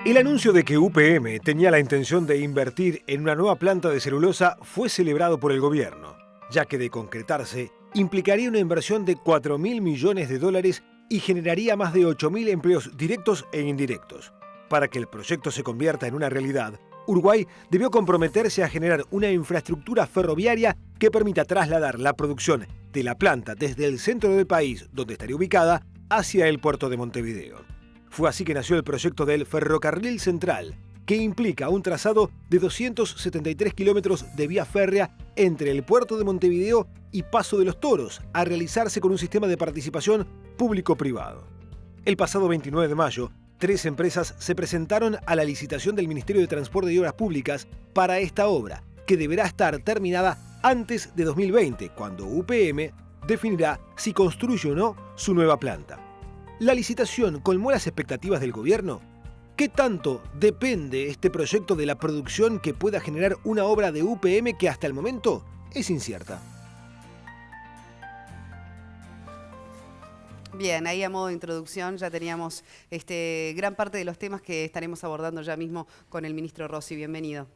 El anuncio de que UPM tenía la intención de invertir en una nueva planta de celulosa fue celebrado por el gobierno, ya que de concretarse implicaría una inversión de 4.000 millones de dólares y generaría más de 8.000 empleos directos e indirectos. Para que el proyecto se convierta en una realidad, Uruguay debió comprometerse a generar una infraestructura ferroviaria que permita trasladar la producción de la planta desde el centro del país, donde estaría ubicada, hacia el puerto de Montevideo. Fue así que nació el proyecto del Ferrocarril Central, que implica un trazado de 273 kilómetros de vía férrea entre el puerto de Montevideo y Paso de los Toros, a realizarse con un sistema de participación público-privado. El pasado 29 de mayo, 3 empresas se presentaron a la licitación del Ministerio de Transporte y Obras Públicas para esta obra, que deberá estar terminada antes de 2020, cuando UPM definirá si construye o no su nueva planta. ¿La licitación colmó las expectativas del gobierno? ¿Qué tanto depende este proyecto de la producción que pueda generar una obra de UPM que hasta el momento es incierta? Bien, ahí a modo de introducción ya teníamos gran parte de los temas que estaremos abordando ya mismo con el ministro Rossi. Bienvenido.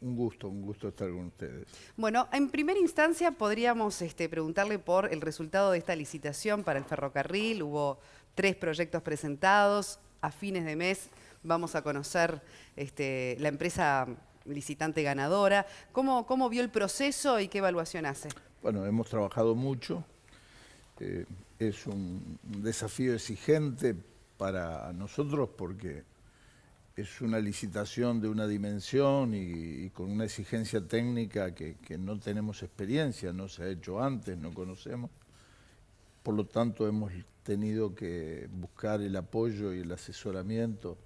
Un gusto estar con ustedes. Bueno, en primera instancia podríamos preguntarle por el resultado de esta licitación para el ferrocarril. Hubo 3 proyectos presentados. A fines de mes vamos a conocer la empresa licitante ganadora. ¿Cómo vio el proceso y qué evaluación hace? Bueno, hemos trabajado mucho. Es un desafío exigente para nosotros porque es una licitación de una dimensión y con una exigencia técnica que no tenemos experiencia, no se ha hecho antes, no conocemos. Por lo tanto, hemos tenido que buscar el apoyo y el asesoramiento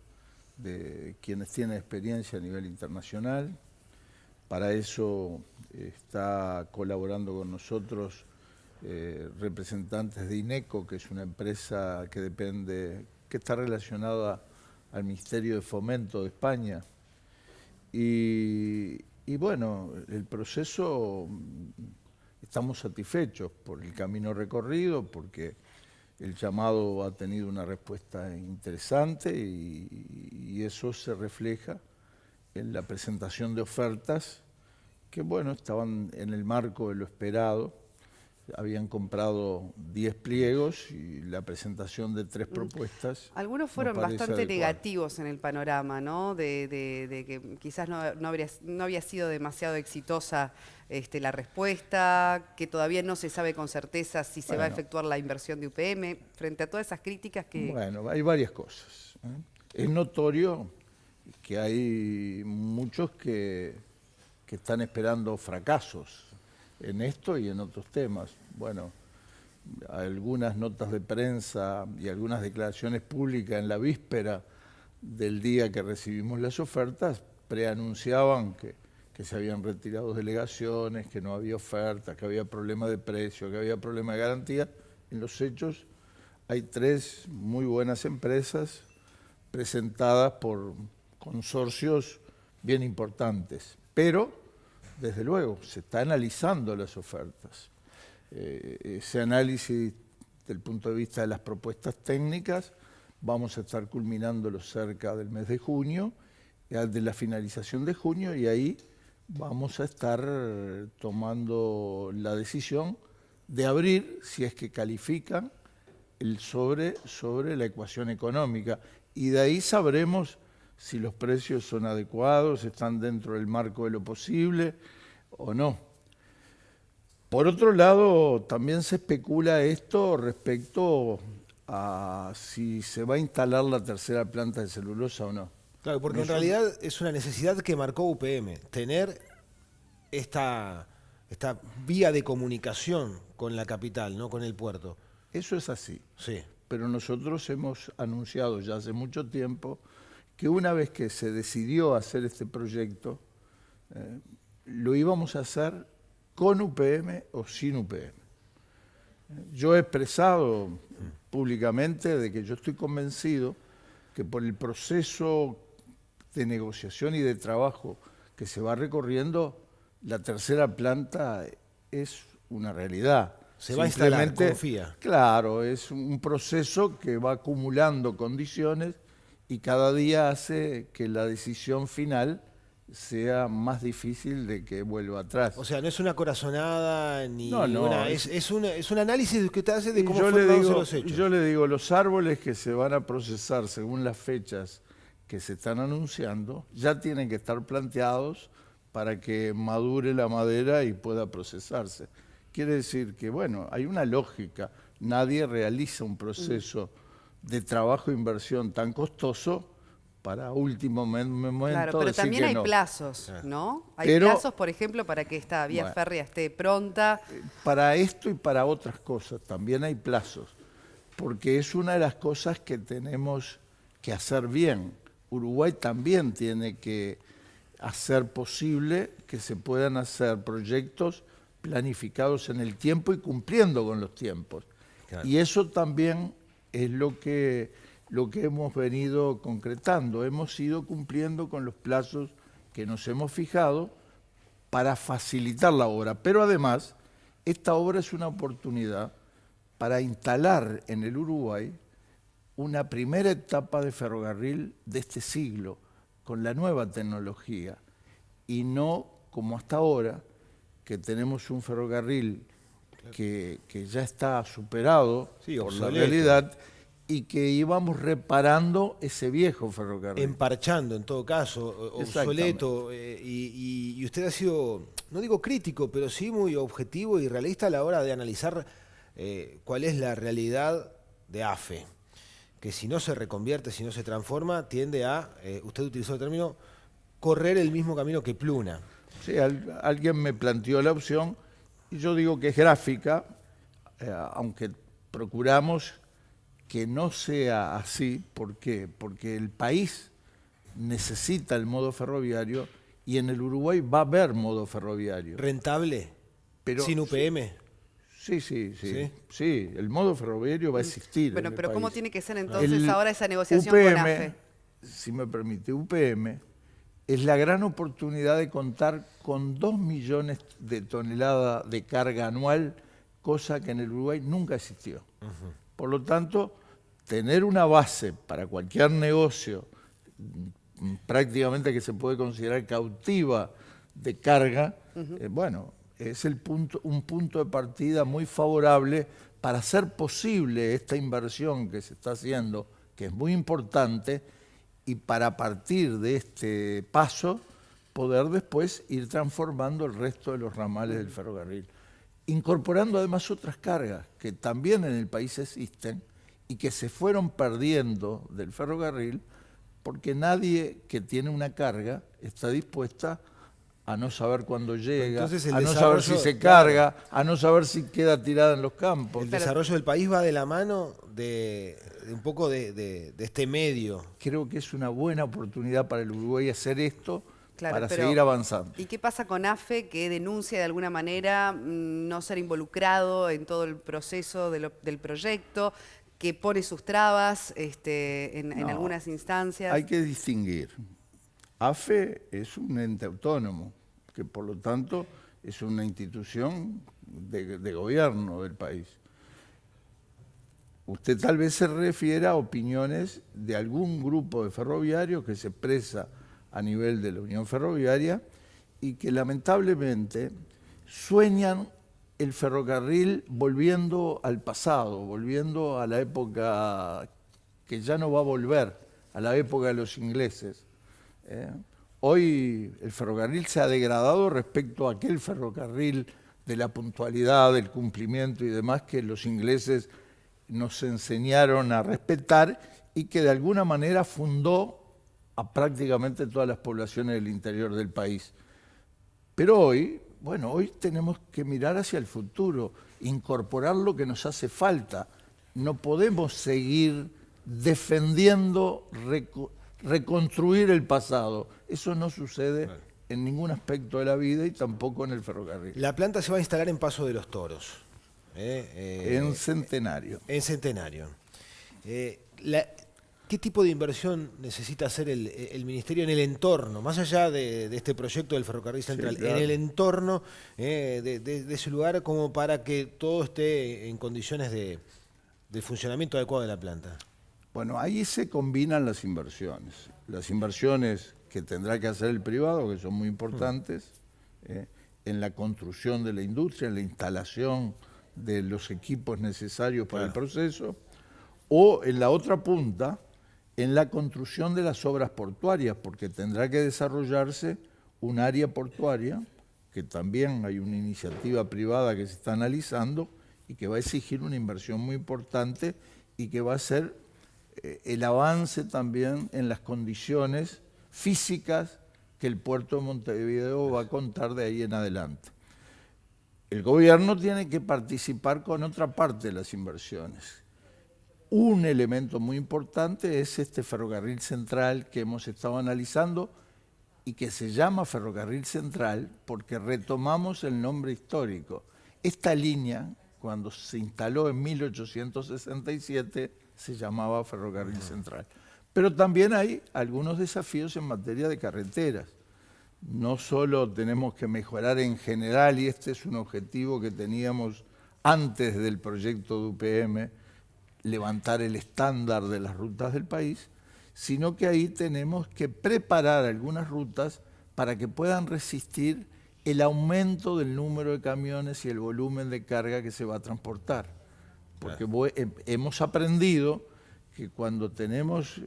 de quienes tienen experiencia a nivel internacional. Para eso está colaborando con nosotros representantes de INECO, que es una empresa que está relacionada al Ministerio de Fomento de España. Y bueno, el proceso, estamos satisfechos por el camino recorrido, porque el llamado ha tenido una respuesta interesante y eso se refleja en la presentación de ofertas que, bueno, estaban en el marco de lo esperado. Habían comprado 10 pliegos y la presentación de 3 propuestas. Algunos fueron bastante negativos en el panorama, ¿no? De que quizás no había sido demasiado exitosa la respuesta, que todavía no se sabe con certeza si se va a efectuar la inversión de UPM, frente a todas esas críticas que... Bueno, hay varias cosas. Es notorio que hay muchos que están esperando fracasos en esto y en otros temas. Bueno, algunas notas de prensa y algunas declaraciones públicas en la víspera del día que recibimos las ofertas preanunciaban que se habían retirado delegaciones, que no había oferta, que había problema de precio, que había problema de garantía. En los hechos hay 3 muy buenas empresas presentadas por consorcios bien importantes, pero desde luego, se está analizando las ofertas. Ese análisis, desde el punto de vista de las propuestas técnicas, vamos a estar culminándolo cerca del mes de junio, de la finalización de junio, y ahí vamos a estar tomando la decisión de abrir, si es que califican, el sobre la ecuación económica. Y de ahí sabremos si los precios son adecuados, están dentro del marco de lo posible o no. Por otro lado, también se especula esto respecto a si se va a instalar la tercera planta de celulosa o no. Claro, porque en realidad es una necesidad que marcó UPM, tener esta vía de comunicación con la capital, no con el puerto. Eso es así. Sí. Pero nosotros hemos anunciado ya hace mucho tiempo que una vez que se decidió hacer este proyecto, lo íbamos a hacer con UPM o sin UPM. Yo he expresado públicamente de que yo estoy convencido que por el proceso de negociación y de trabajo que se va recorriendo, la tercera planta es una realidad. Se va a instalar, confía. Claro, es un proceso que va acumulando condiciones y cada día hace que la decisión final sea más difícil de que vuelva atrás. O sea, no es una corazonada ni No, es un análisis que usted hace de Y cómo yo fueron le dados digo, los hechos. yo le digo, los árboles que se van a procesar según las fechas que se están anunciando, ya tienen que estar planteados para que madure la madera y pueda procesarse. Quiere decir que, bueno, hay una lógica. Nadie realiza un proceso de trabajo e inversión tan costoso para último momento. Claro, pero decir también que hay no. plazos, ¿no? Hay Pero- plazos, por ejemplo, para que esta vía Bueno. férrea esté pronta. Para esto y para otras cosas también hay plazos, porque es una de las cosas que tenemos que hacer bien. Uruguay también tiene que hacer posible que se puedan hacer proyectos planificados en el tiempo y cumpliendo con los tiempos. Claro. Y eso también es lo que hemos venido concretando. Hemos ido cumpliendo con los plazos que nos hemos fijado para facilitar la obra. Pero además, esta obra es una oportunidad para instalar en el Uruguay una primera etapa de ferrocarril de este siglo, con la nueva tecnología, y no como hasta ahora, que tenemos un ferrocarril que ya está superado Sí, por la obsoleto. realidad y que íbamos reparando ese viejo ferrocarril. Emparchando, en todo caso, obsoleto. Y usted ha sido, no digo crítico, pero sí muy objetivo y realista a la hora de analizar cuál es la realidad de AFE. Que si no se reconvierte, si no se transforma, tiende a, usted utilizó el término, correr el mismo camino que Pluna. Sí, alguien me planteó la opción y yo digo que es gráfica, aunque procuramos que no sea así. ¿Por qué? Porque el país necesita el modo ferroviario y en el Uruguay va a haber modo ferroviario. ¿Rentable? Pero- ¿Sin UPM? Sí, el modo ferroviario va a existir. Bueno, en el pero ¿cómo país. tiene que ser entonces El ahora esa negociación con UPM, AFE? si me permite, UPM es la gran oportunidad de contar con 2 millones de toneladas de carga anual, cosa que en el Uruguay nunca existió. Por lo tanto, tener una base para cualquier negocio prácticamente que se puede considerar cautiva de carga, bueno, es un punto de partida muy favorable para hacer posible esta inversión que se está haciendo, que es muy importante, y para a partir de este paso poder después ir transformando el resto de los ramales del ferrocarril, incorporando además otras cargas que también en el país existen y que se fueron perdiendo del ferrocarril porque nadie que tiene una carga está dispuesta a no saber cuándo llega, Entonces, el a no saber si se carga, a no saber si queda tirada en los campos. El desarrollo del país va de la mano de un poco de este medio. Creo que es una buena oportunidad para el Uruguay hacer esto, Claro, para pero- seguir avanzando. ¿Y qué pasa con AFE, que denuncia de alguna manera no ser involucrado en todo el proceso del proyecto, que pone sus trabas en No, algunas instancias? Hay que distinguir. AFE es un ente autónomo, que por lo tanto es una institución de gobierno del país. Usted tal vez se refiere a opiniones de algún grupo de ferroviarios que se expresa a nivel de la Unión Ferroviaria y que lamentablemente sueñan el ferrocarril volviendo al pasado, volviendo a la época que ya no va a volver, a la época de los ingleses. Hoy el ferrocarril se ha degradado respecto a aquel ferrocarril de la puntualidad, del cumplimiento y demás que los ingleses nos enseñaron a respetar y que de alguna manera fundó a prácticamente todas las poblaciones del interior del país. Pero hoy, bueno, hoy tenemos que mirar hacia el futuro, incorporar lo que nos hace falta. No podemos seguir defendiendo, reconstruir el pasado. Eso no sucede en ningún aspecto de la vida y tampoco en el ferrocarril. La planta se va a instalar en Paso de los Toros. En Centenario. En Centenario. ¿Qué tipo de inversión necesita hacer el Ministerio en el entorno, más allá de este proyecto del Ferrocarril Central, claro. en el entorno de ese lugar, como para que todo esté en condiciones de funcionamiento adecuado de la planta? Bueno, ahí se combinan las inversiones. Las inversiones que tendrá que hacer el privado, que son muy importantes, en la construcción de la industria, en la instalación de los equipos necesarios para el proceso, o en la otra punta, en la construcción de las obras portuarias, porque tendrá que desarrollarse un área portuaria, que también hay una iniciativa privada que se está analizando y que va a exigir una inversión muy importante y que va a ser el avance también en las condiciones físicas que el puerto de Montevideo va a contar de ahí en adelante. El gobierno tiene que participar con otra parte de las inversiones. Un elemento muy importante es este ferrocarril central que hemos estado analizando y que se llama Ferrocarril Central porque retomamos el nombre histórico. Esta línea, cuando se instaló en 1867, se llamaba Ferrocarril Central. Pero también hay algunos desafíos en materia de carreteras. No solo tenemos que mejorar en general, y este es un objetivo que teníamos antes del proyecto de UPM, levantar el estándar de las rutas del país, sino que ahí tenemos que preparar algunas rutas para que puedan resistir el aumento del número de camiones y el volumen de carga que se va a transportar. Porque hemos aprendido que cuando tenemos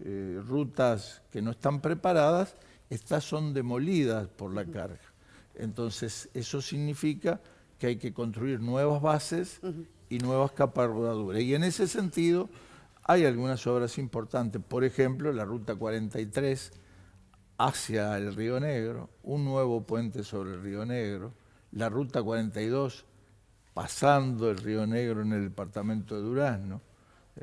rutas que no están preparadas, estas son demolidas por la carga. Entonces, eso significa que hay que construir nuevas bases y nuevas capas rodaduras. Y en ese sentido, hay algunas obras importantes. Por ejemplo, la Ruta 43 hacia el Río Negro, un nuevo puente sobre el Río Negro, la Ruta 42 pasando el Río Negro en el departamento de Durazno,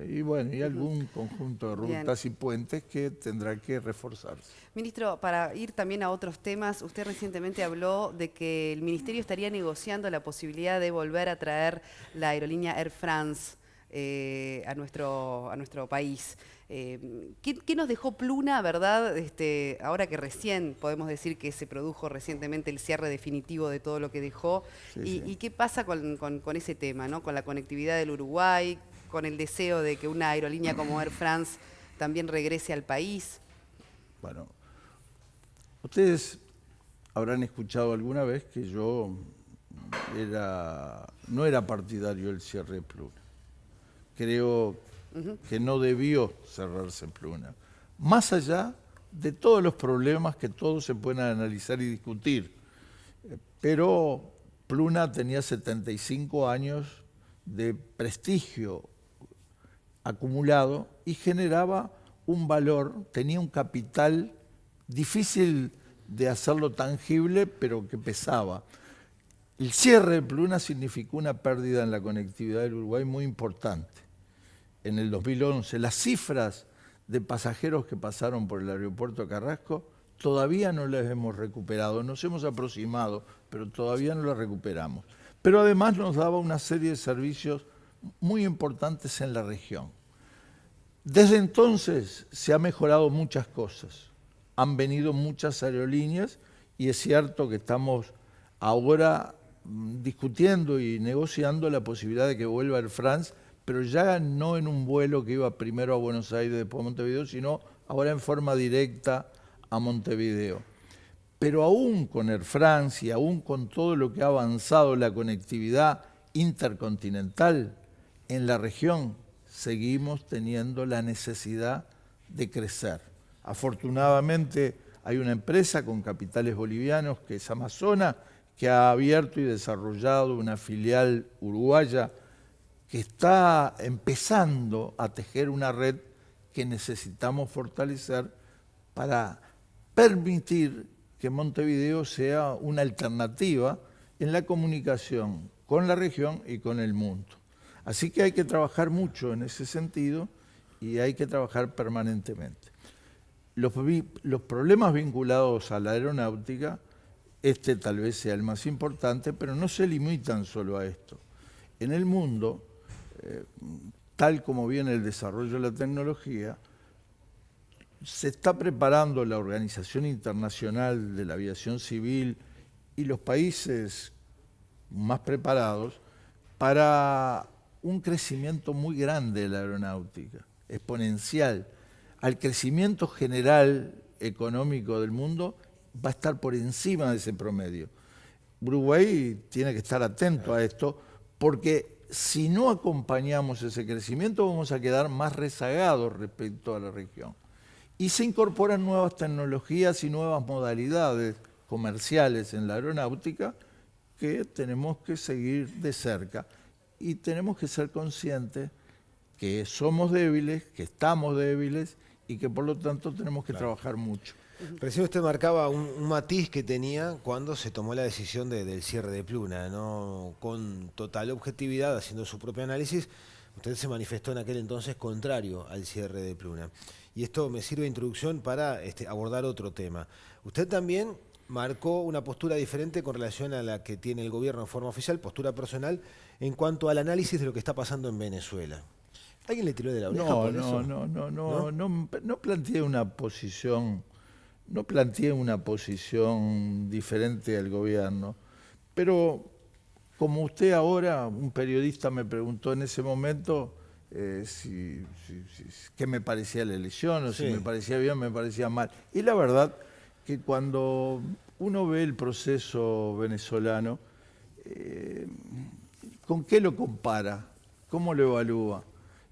y bueno, y algún conjunto de rutas y puentes que tendrá que reforzarse. Ministro, para ir también a otros temas, usted recientemente habló de que el Ministerio estaría negociando la posibilidad de volver a traer la aerolínea Air France a nuestro país. ¿Qué nos dejó Pluna, verdad? Ahora que recién podemos decir que se produjo recientemente el cierre definitivo de todo lo que dejó. ¿Y qué pasa con ese tema, ¿no? Con la conectividad del Uruguay, con el deseo de que una aerolínea como Air France también regrese al país? Bueno, ustedes habrán escuchado alguna vez que yo no era partidario del cierre de Pluna. Creo que no debió cerrarse Pluna. Más allá de todos los problemas que todos se pueden analizar y discutir. Pero Pluna tenía 75 años de prestigio acumulado y generaba un valor, tenía un capital difícil de hacerlo tangible, pero que pesaba. El cierre de Pluna significó una pérdida en la conectividad del Uruguay muy importante. En el 2011, las cifras de pasajeros que pasaron por el aeropuerto de Carrasco todavía no las hemos recuperado, nos hemos aproximado, pero todavía no las recuperamos. Pero además nos daba una serie de servicios muy importantes en la región. Desde entonces se han mejorado muchas cosas, han venido muchas aerolíneas y es cierto que estamos ahora discutiendo y negociando la posibilidad de que vuelva Air France, pero ya no en un vuelo que iba primero a Buenos Aires y después a Montevideo, sino ahora en forma directa a Montevideo. Pero aún con Air France y aún con todo lo que ha avanzado la conectividad intercontinental en la región, seguimos teniendo la necesidad de crecer. Afortunadamente hay una empresa con capitales bolivianos que es Amazona, que ha abierto y desarrollado una filial uruguaya que está empezando a tejer una red que necesitamos fortalecer para permitir que Montevideo sea una alternativa en la comunicación con la región y con el mundo. Así que hay que trabajar mucho en ese sentido y hay que trabajar permanentemente. Los problemas vinculados a la aeronáutica, este tal vez sea el más importante, pero no se limitan solo a esto. En el mundo, tal como viene el desarrollo de la tecnología, se está preparando la Organización Internacional de la Aviación Civil y los países más preparados para un crecimiento muy grande de la aeronáutica. exponencial al crecimiento general económico del mundo, va a estar por encima de ese promedio. Uruguay tiene que estar atento a esto, porque si no acompañamos ese crecimiento vamos a quedar más rezagados respecto a la región. Y se incorporan nuevas tecnologías y nuevas modalidades comerciales en la aeronáutica que tenemos que seguir de cerca. Y tenemos que ser conscientes que somos débiles, que estamos débiles y que por lo tanto tenemos que trabajar mucho. Recién usted marcaba un matiz que tenía cuando se tomó la decisión del cierre de Pluna, ¿no? Con total objetividad, haciendo su propio análisis, usted se manifestó en aquel entonces contrario al cierre de Pluna. Y esto me sirve de introducción para abordar otro tema. Usted también marcó una postura diferente con relación a la que tiene el gobierno en forma oficial, postura personal, en cuanto al análisis de lo que está pasando en Venezuela. ¿Alguien le tiró de la oreja por eso? No planteé una posición, diferente al gobierno, pero como usted ahora, un periodista me preguntó en ese momento qué me parecía la elección, o si me parecía bien, me parecía mal. Y la verdad que cuando uno ve el proceso venezolano, ¿con qué lo compara? ¿Cómo lo evalúa?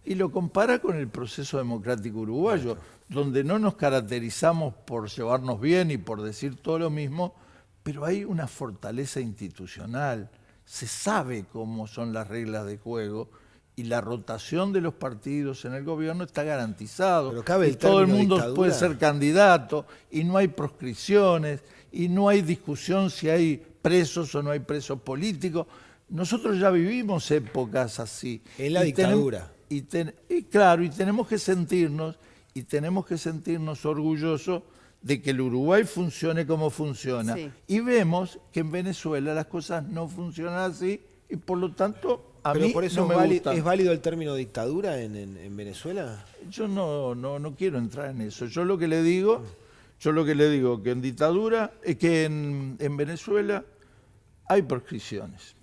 Y lo compara con el proceso democrático uruguayo, donde no nos caracterizamos por llevarnos bien y por decir todo lo mismo, pero hay una fortaleza institucional, se sabe cómo son las reglas de juego y la rotación de los partidos en el gobierno está garantizado. Pero cabe y el todo el término mundo dictadura. puede ser candidato y no hay proscripciones y no hay discusión si hay presos o no hay presos políticos. Nosotros ya vivimos épocas así. En la dictadura. Y tenemos que sentirnos orgullosos de que el Uruguay funcione como funciona. Sí. Y vemos que en Venezuela las cosas no funcionan así y por lo tanto a Pero mí por eso no me gusta. ¿es válido el término dictadura en Venezuela? Yo no quiero entrar en eso. Yo lo que le digo que en dictadura, que en Venezuela hay proscripciones,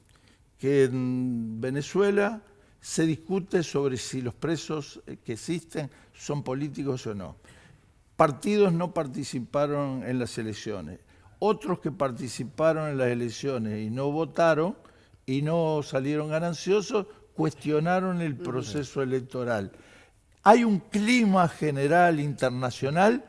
que en Venezuela se discute sobre si los presos que existen son políticos o no. Partidos no participaron en las elecciones. Otros que participaron en las elecciones y no votaron y no salieron gananciosos, cuestionaron el proceso electoral. Hay un clima general internacional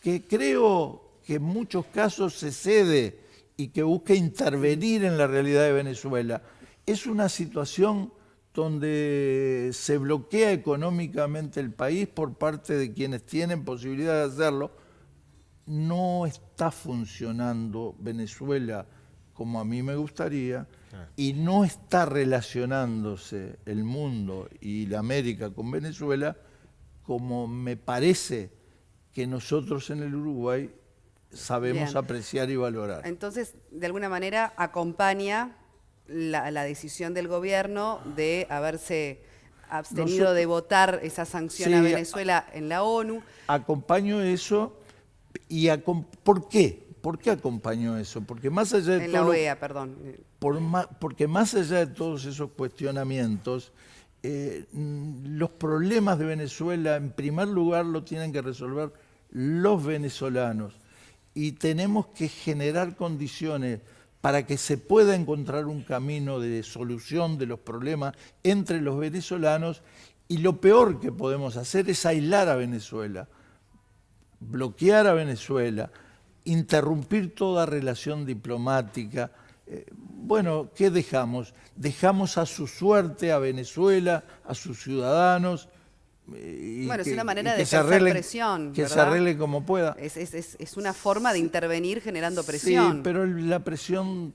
que creo que en muchos casos se cede y que busca intervenir en la realidad de Venezuela. Es una situación donde se bloquea económicamente el país por parte de quienes tienen posibilidad de hacerlo. No está funcionando Venezuela como a mí me gustaría y no está relacionándose el mundo y la América con Venezuela como me parece que nosotros en el Uruguay sabemos apreciar y valorar. Entonces, de alguna manera, acompaña la decisión del gobierno de haberse abstenido de votar esa sanción a Venezuela en la ONU. Acompaño eso y ¿por qué? ¿Por qué acompañó eso? Porque más allá de en la OEA, perdón. Porque más allá de todos esos cuestionamientos, los problemas de Venezuela, en primer lugar, lo tienen que resolver los venezolanos. Y tenemos que generar condiciones para que se pueda encontrar un camino de solución de los problemas entre los venezolanos. Y lo peor que podemos hacer es aislar a Venezuela, bloquear a Venezuela, interrumpir toda relación diplomática. Bueno, ¿qué dejamos? Dejamos a su suerte a Venezuela, a sus ciudadanos. Bueno, es una manera de ejercer presión, que ¿verdad? se arregle como pueda. Es una forma de intervenir generando presión. Sí, pero la presión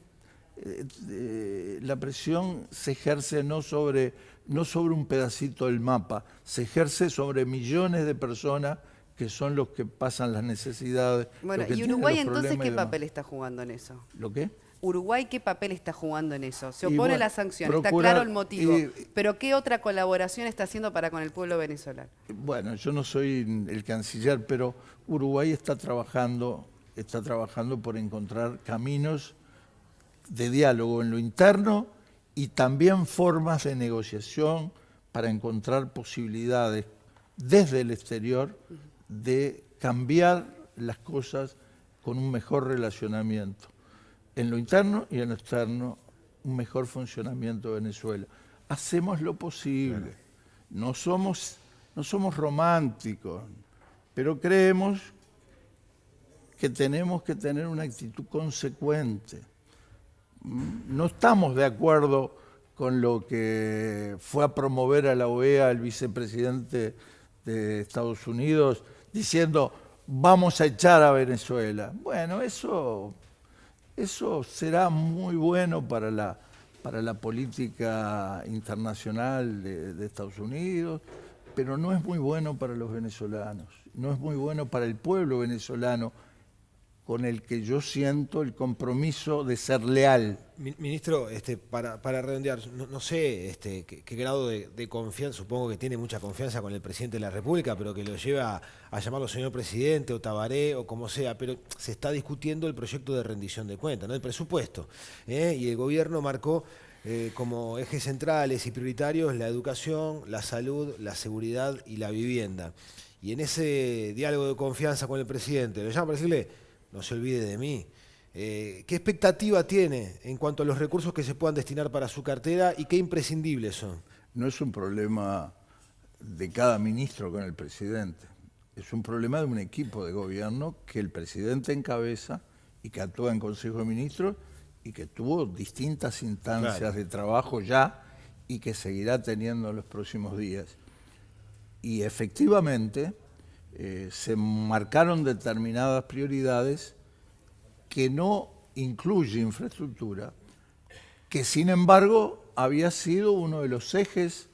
se ejerce no sobre un pedacito del mapa, se ejerce sobre millones de personas que son los que pasan las necesidades. Bueno, ¿y Uruguay entonces qué papel está jugando en eso? ¿Lo qué? ¿Uruguay qué papel está jugando en eso? Se opone a la sanción, está claro el motivo, pero ¿qué otra colaboración está haciendo para con el pueblo venezolano? Bueno, yo no soy el canciller, pero Uruguay está trabajando por encontrar caminos de diálogo en lo interno y también formas de negociación para encontrar posibilidades desde el exterior de cambiar las cosas con un mejor relacionamiento. En lo interno y en lo externo, un mejor funcionamiento de Venezuela. Hacemos lo posible. No somos románticos, pero creemos que tenemos que tener una actitud consecuente. No estamos de acuerdo con lo que fue a promover a la OEA el vicepresidente de Estados Unidos diciendo vamos a echar a Venezuela. Bueno, eso será muy bueno para la política internacional de Estados Unidos, pero no es muy bueno para los venezolanos, no es muy bueno para el pueblo venezolano, con el que yo siento el compromiso de ser leal. Ministro, para redondear, no sé qué grado de confianza, supongo que tiene mucha confianza con el presidente de la República, pero que lo lleva a llamarlo señor presidente o Tabaré o como sea, pero se está discutiendo el proyecto de rendición de cuentas, ¿no? El presupuesto, y el gobierno marcó como ejes centrales y prioritarios la educación, la salud, la seguridad y la vivienda. Y en ese diálogo de confianza con el presidente, lo llama para decirle, no se olvide de mí. ¿Qué expectativa tiene en cuanto a los recursos que se puedan destinar para su cartera y qué imprescindibles son? No es un problema de cada ministro con el presidente, es un problema de un equipo de gobierno que el presidente encabeza y que actúa en Consejo de Ministros y que tuvo distintas instancias de trabajo ya y que seguirá teniendo en los próximos días. Y efectivamente se marcaron determinadas prioridades que no incluye infraestructura, que sin embargo había sido uno de los ejes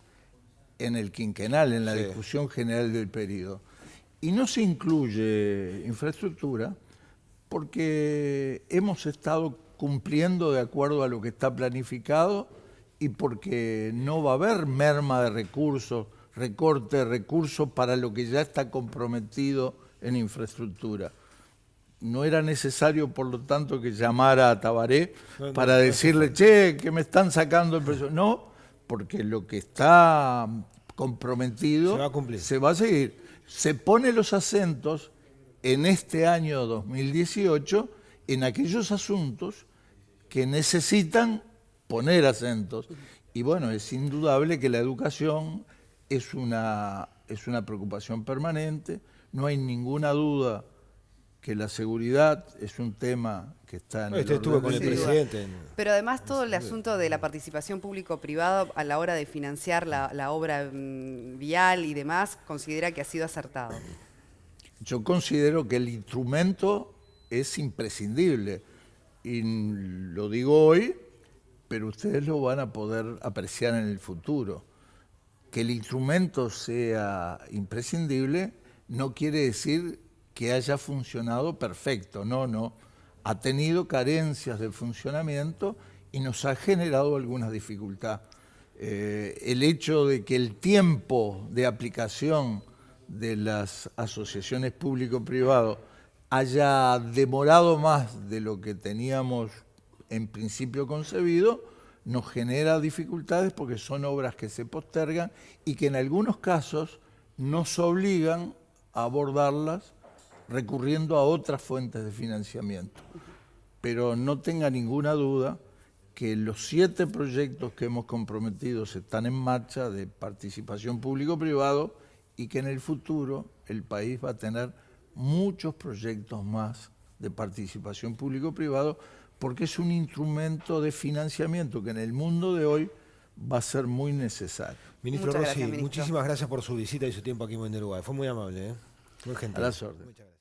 en el quinquenal, en la discusión general del periodo. Y no se incluye infraestructura porque hemos estado cumpliendo de acuerdo a lo que está planificado y porque no va a haber merma de recursos, recorte de recursos para lo que ya está comprometido en infraestructura. No era necesario, por lo tanto, que llamara a Tabaré para decirle, che, que me están sacando el presupuesto. No, porque lo que está comprometido se va a cumplir. Se va a seguir. Se pone los acentos en este año 2018 en aquellos asuntos que necesitan poner acentos. Y bueno, es indudable que la educación es una preocupación permanente, no hay ninguna duda que la seguridad es un tema que está en el orden estuvo con el del día. presidente. Pero además todo el asunto de la participación público-privada a la hora de financiar la obra vial y demás, considera que ha sido acertado. Yo considero que el instrumento es imprescindible y lo digo hoy, pero ustedes lo van a poder apreciar en el futuro. Que el instrumento sea imprescindible no quiere decir que haya funcionado perfecto, no. Ha tenido carencias de funcionamiento y nos ha generado alguna dificultad. El hecho de que el tiempo de aplicación de las asociaciones público-privado haya demorado más de lo que teníamos en principio concebido, nos genera dificultades porque son obras que se postergan y que en algunos casos nos obligan a abordarlas recurriendo a otras fuentes de financiamiento. Pero no tenga ninguna duda que los 7 proyectos que hemos comprometido están en marcha de participación público-privado y que en el futuro el país va a tener muchos proyectos más de participación público-privado porque es un instrumento de financiamiento que en el mundo de hoy va a ser muy necesario. Ministro Muchas Rossi, gracias, ministro. muchísimas gracias por su visita y su tiempo aquí en Uruguay. Fue muy amable, muy gentil. A las órdenes. Muchas gracias.